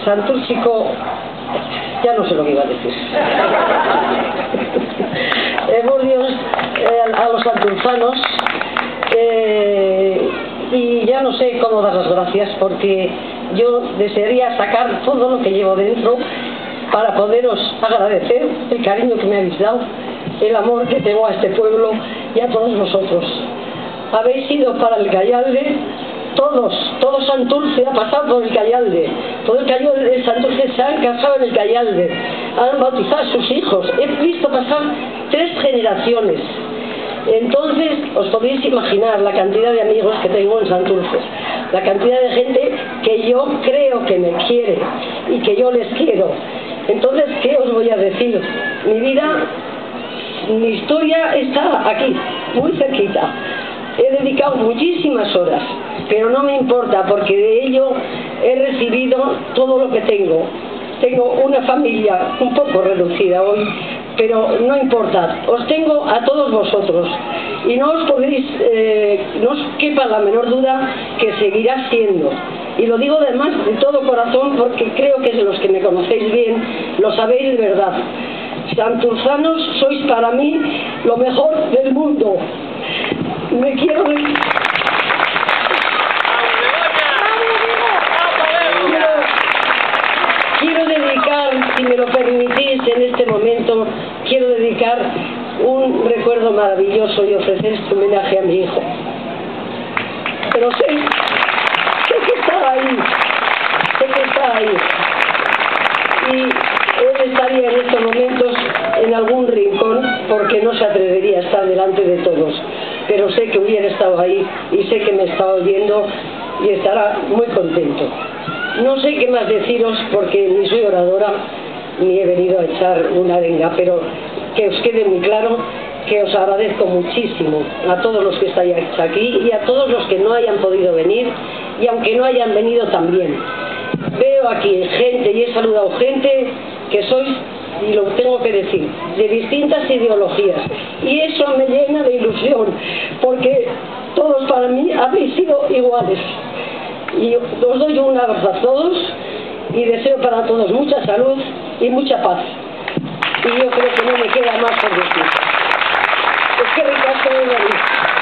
Santurtziko, ya no sé lo que iba a decir. Dios, a los santurzanos, y ya no sé cómo dar las gracias, porque yo desearía sacar todo lo que llevo dentro para poderos agradecer el cariño que me habéis dado, el amor que tengo a este pueblo y a todos vosotros. Habéis ido para el Cayalde. Todo Santurce ha pasado por el Cayalde, todo el Cayalde de Santurce se han casado en el Cayalde, han bautizado a sus hijos, he visto pasar 3 generaciones. Entonces os podéis imaginar la cantidad de amigos que tengo en Santurce, la cantidad de gente que yo creo que me quiere y que yo les quiero. Entonces, ¿qué os voy a decir? Mi vida, mi historia está aquí, muy cerquita. He dedicado muchísimas horas, pero no me importa, porque de ello he recibido todo lo que tengo. Tengo una familia un poco reducida hoy, pero no importa, os tengo a todos vosotros y no os podéis, no os quepa la menor duda que seguirá siendo. Y lo digo además de todo corazón, porque creo que de los que me conocéis bien lo sabéis de verdad. Santurzanos, sois para mí lo mejor del mundo. Quiero dedicar, si me lo permitís en este momento, quiero dedicar un recuerdo maravilloso y ofrecer este homenaje a mi hijo. Pero sé que está ahí, y él estaría en estos momentos en algún rincón, porque no se atrevería a estar delante de todos, pero sé que hubiera estado ahí y sé que me está oyendo y estará muy contento. No sé qué más deciros, porque ni soy oradora ni he venido a echar una arenga, pero que os quede muy claro que os agradezco muchísimo a todos los que estáis aquí y a todos los que no hayan podido venir, y aunque no hayan venido también. Veo aquí gente y he saludado gente que sois, y lo tengo que decir, de distintas ideologías, y eso me llena de ilusión, porque todos para mí habéis sido iguales. Y os doy un abrazo a todos y deseo para todos mucha salud y mucha paz. Y yo creo que no me queda más por decir. Es que ricasco de venir.